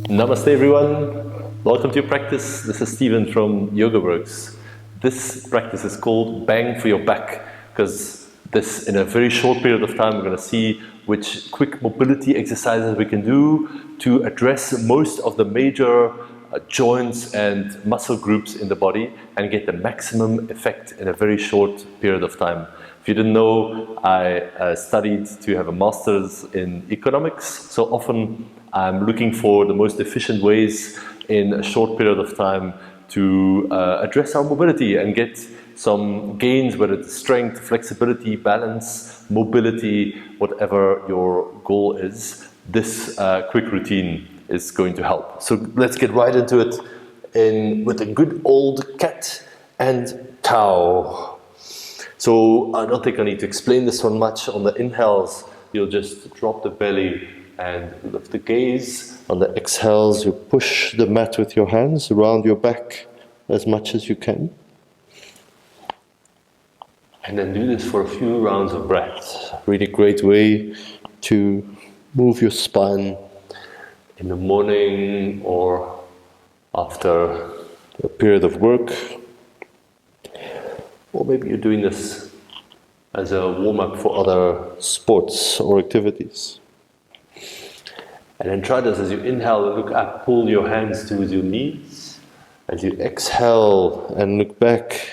Namaste everyone, welcome to your practice. This is Steven from YogaWorks. This practice is called Bang for Your Back because in a very short period of time we're going to see which quick mobility exercises we can do to address most of the major joints and muscle groups in the body and get the maximum effect in a very short period of time. If you didn't know, I studied to have a master's in economics, so often I'm looking for the most efficient ways in a short period of time to address our mobility and get some gains, whether it's strength, flexibility, balance, mobility, whatever your goal is. This quick routine is going to help. So let's get right into it with a good old cat and cow. So I don't think I need to explain this one much. On the inhales, you'll just drop the belly and lift the gaze. On the exhales, you push the mat with your hands around your back as much as you can. And then do this for a few rounds of breath. Really great way to move your spine in the morning or after a period of work. Or maybe you're doing this as a warm-up for other sports or activities. And then try this as you inhale and look up, pull your hands towards your knees. As you exhale and look back,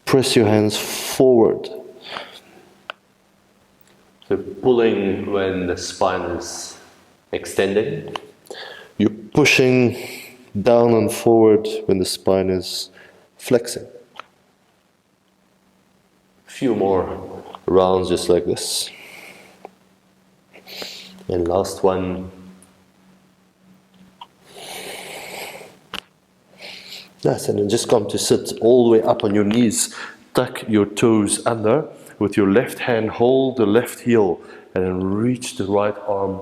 press your hands forward. So pulling when the spine is extending. You're pushing down and forward when the spine is flexing. Few more rounds just like this. And last one. Yes, and then just come to sit all the way up on your knees. Tuck your toes under. With your left hand, hold the left heel and then reach the right arm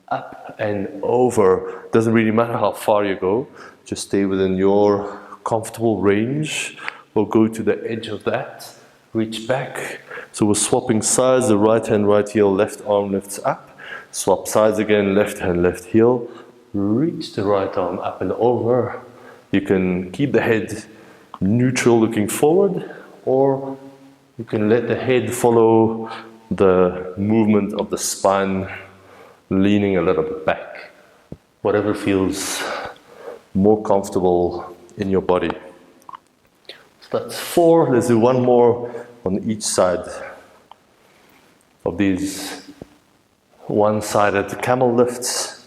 up and over. Doesn't really matter how far you go. Just stay within your comfortable range. We'll go to the edge of that. Reach back. So we're swapping sides. The right hand, right heel, left arm lifts up. Swap sides again, left hand, left heel. Reach the right arm up and over. You can keep the head neutral looking forward, or you can let the head follow the movement of the spine, leaning a little bit back. Whatever feels more comfortable in your body. So that's 4. Let's do one more on each side of these one-sided camel lifts.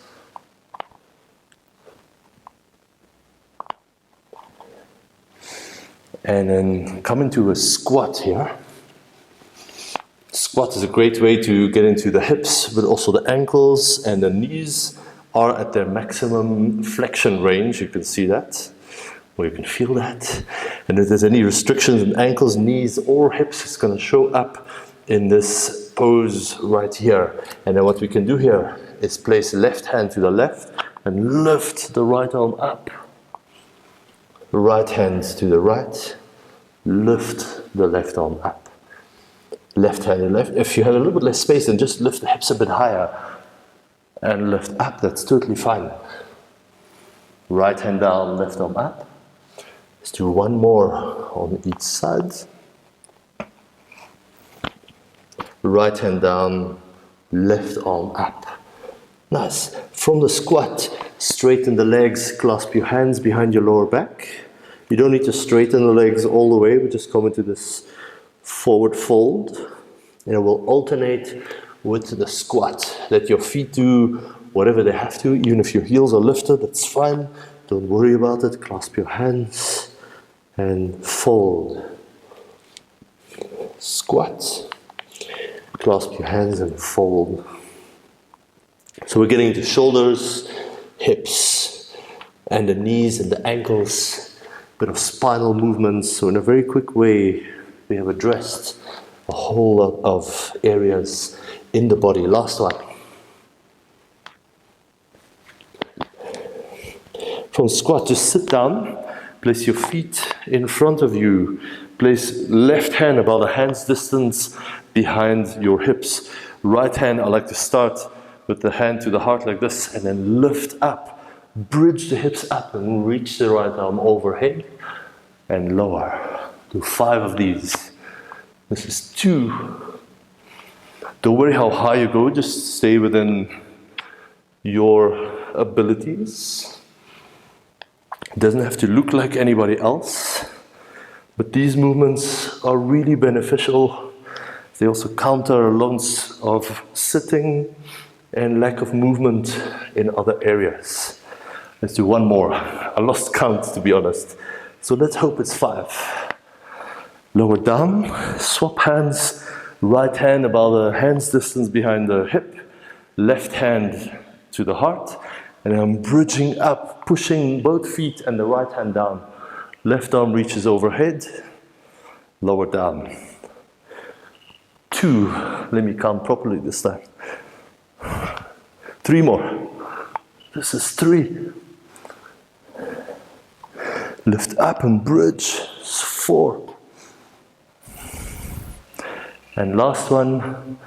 And then come into a squat here. Squat is a great way to get into the hips, but also the ankles and the knees are at their maximum flexion range. You can see that, or you can feel that. And if there's any restrictions in ankles, knees, or hips, it's going to show up in this pose right here. And then what we can do here is place left hand to the left and lift the right arm up. Right hand to the right, lift the left arm up. Left hand and left. If you have a little bit less space, then just lift the hips a bit higher and lift up. That's totally fine. Right hand down, left arm up. Let's do one more on each side. Right hand down, left arm up. Nice. From the squat, straighten the legs, clasp your hands behind your lower back. You don't need to straighten the legs all the way, but just come into this forward fold. And it will alternate with the squat. Let your feet do whatever they have to, even if your heels are lifted, that's fine. Don't worry about it. Clasp your hands and fold. Squat. Clasp your hands and fold. So we're getting into shoulders, hips, and the knees and the ankles. Bit of spinal movements. So in a very quick way, we have addressed a whole lot of areas in the body. Last one. From squat, just sit down. Place your feet in front of you. Place left hand about a hand's distance behind your hips. Right hand, I like to start with the hand to the heart like this, and then lift up, bridge the hips up and reach the right arm overhead and lower. Do 5 of these. This is 2. Don't worry how high you go, just stay within your abilities. It doesn't have to look like anybody else, but these movements are really beneficial. They also counter lots of sitting and lack of movement in other areas. Let's do 1 more. I lost count, to be honest. So let's hope it's 5. Lower down, swap hands, right hand about a hand's distance behind the hip, left hand to the heart, and I'm bridging up, pushing both feet and the right hand down. Left arm reaches overhead, lower down. 2, let me count properly this time. 3 more. This is 3. Lift up and bridge, 4. And last one,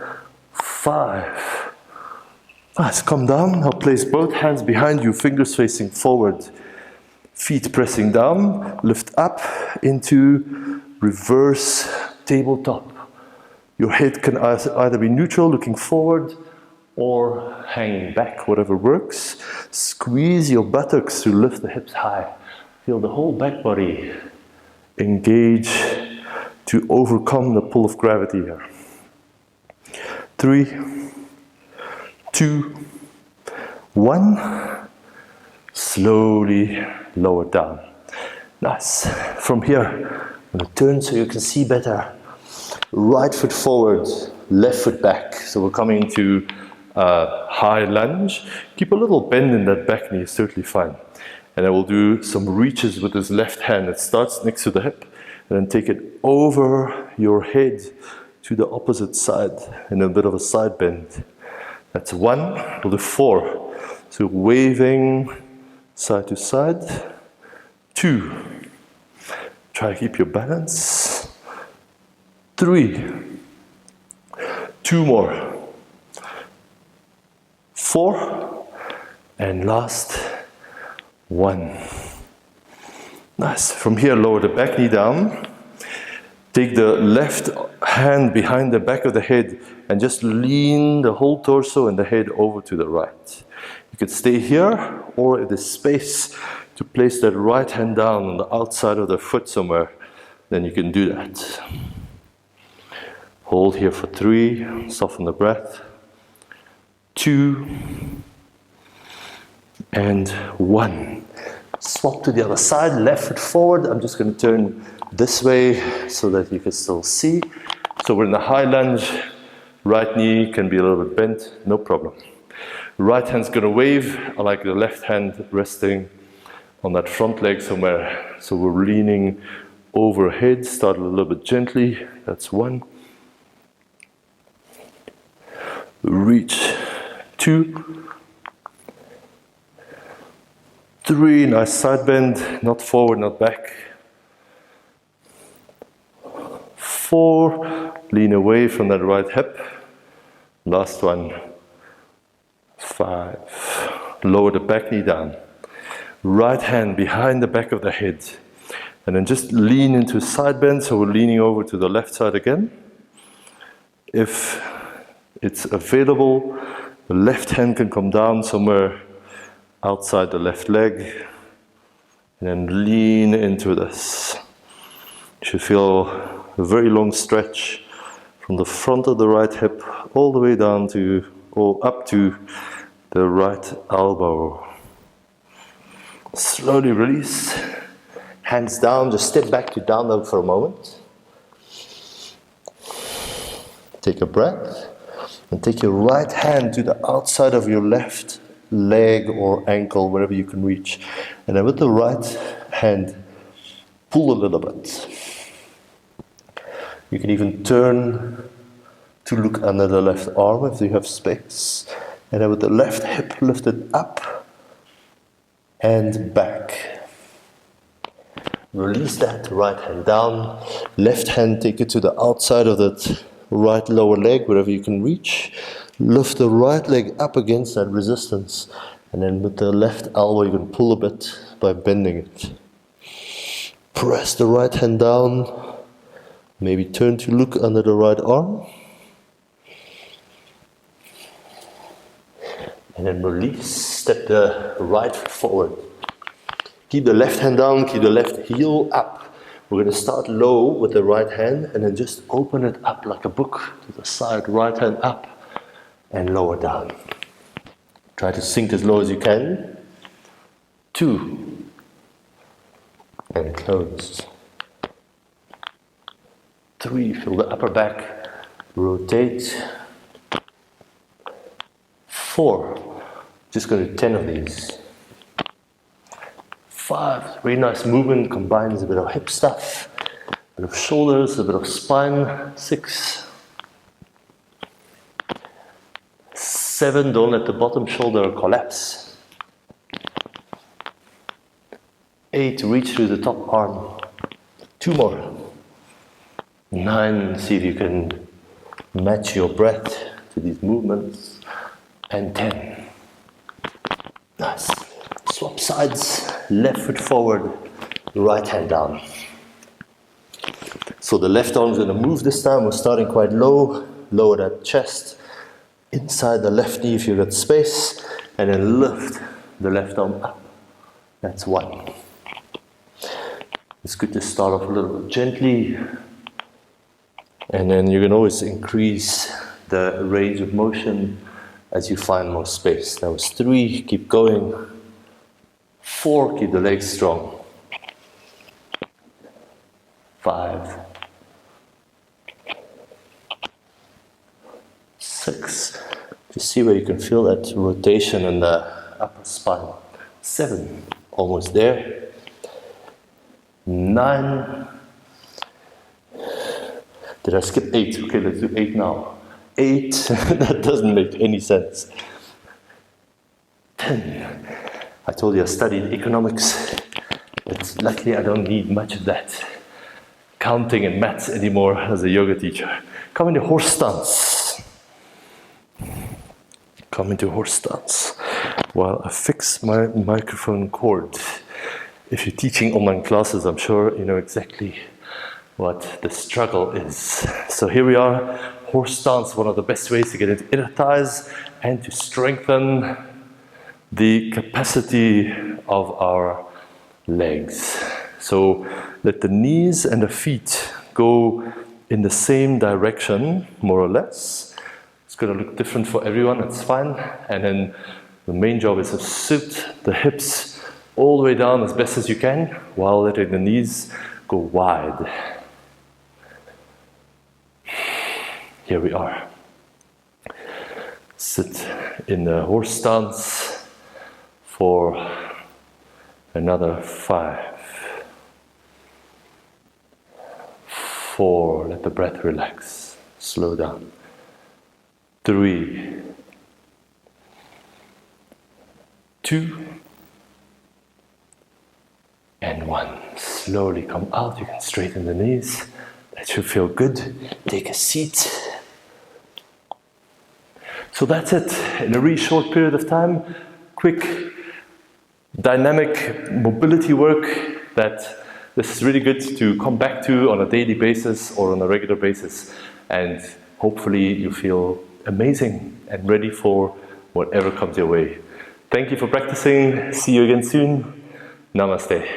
5. Nice, come down. Now place both hands behind you, fingers facing forward. Feet pressing down, lift up into reverse tabletop. Your head can either be neutral, looking forward, or hanging back, whatever works. Squeeze your buttocks to lift the hips high. Feel the whole back body engage to overcome the pull of gravity here. 3, 2, 1. Slowly lower down. Nice. From here, I'm going to turn so you can see better. Right foot forward, left foot back. So we're coming to high lunge. Keep a little bend in that back knee, it's totally fine. And I will do some reaches with this left hand that starts next to the hip, and then take it over your head to the opposite side in a bit of a side bend. That's 1. We'll do 4. So waving side to side. 2. Try to keep your balance. 3. 2 more. 4. And last, 1. Nice. From here, lower the back knee down. Take the left hand behind the back of the head and just lean the whole torso and the head over to the right. You could stay here, or if there's space to place that right hand down on the outside of the foot somewhere, then you can do that. Hold here for 3, soften the breath. 2 and 1. Swap to the other side, left foot forward. I'm just going to turn this way so that you can still see. So we're in a high lunge. Right knee can be a little bit bent, no problem. Right hand's going to wave. I like the left hand resting on that front leg somewhere. So we're leaning overhead. Start a little bit gently. That's 1. Reach. 2. 3, nice side bend, not forward, not back. 4, lean away from that right hip. Last one. 5, lower the back knee down. Right hand behind the back of the head. And then just lean into side bend, so we're leaning over to the left side again. If it's available, the left hand can come down somewhere outside the left leg, and then lean into this. You should feel a very long stretch from the front of the right hip all the way down to, or up to the right elbow. Slowly release, hands down, just step back to down dog for a moment. Take a breath, and take your right hand to the outside of your left leg or ankle, wherever you can reach. And then with the right hand, pull a little bit. You can even turn to look under the left arm if you have space. And then with the left hip lifted up and back. Release that right hand down. Left hand, take it to the outside of that right lower leg, wherever you can reach. Lift the right leg up against that resistance, and then with the left elbow you can pull a bit by bending it. Press the right hand down, maybe turn to look under the right arm. And then release, step the right foot forward. Keep the left hand down, keep the left heel up. We're going to start low with the right hand and then just open it up like a book to the side, right hand up and lower down. Try to sink as low as you can. 2. And close. 3, feel the upper back, rotate. 4, just going to do 10 of these. 5, very nice movement, combines a bit of hip stuff, a bit of shoulders, a bit of spine. 6, 7, don't let the bottom shoulder collapse. 8, reach through the top arm. 2 more. 9, see if you can match your breath to these movements. And 10. Nice. Swap sides, left foot forward, right hand down. So the left arm is going to move this time. We're starting quite low, lower that chest, inside the left knee if you've got space, and then lift the left arm up. That's 1. It's good to start off a little bit gently, and then you can always increase the range of motion as you find more space. That was 3, keep going. 4, keep the legs strong. 5, 6, just see where you can feel that rotation in the upper spine. 7, almost there. 9, did I skip 8? Okay, let's do 8 now. 8, that doesn't make any sense. 10, I told you I studied economics, but luckily I don't need much of that counting and maths anymore as a yoga teacher. Come into horse stance. Come into horse stance while I fix my microphone cord. If you're teaching online classes, I'm sure you know exactly what the struggle is. So here we are, horse stance, one of the best ways to get into inner thighs and to strengthen the capacity of our legs. So let the knees and the feet go in the same direction, more or less. It's going to look different for everyone, that's fine. And then the main job is to sit the hips all the way down as best as you can, while letting the knees go wide. Here we are. Sit in the horse stance for another 5. 4, let the breath relax, slow down. 3, 2, and 1. Slowly come out, you can straighten the knees. That should feel good. Take a seat. So that's it, in a really short period of time, quick, dynamic mobility work that this is really good to come back to on a daily basis or on a regular basis, and hopefully you feel amazing and ready for whatever comes your way. Thank you for practicing. See you again soon. Namaste.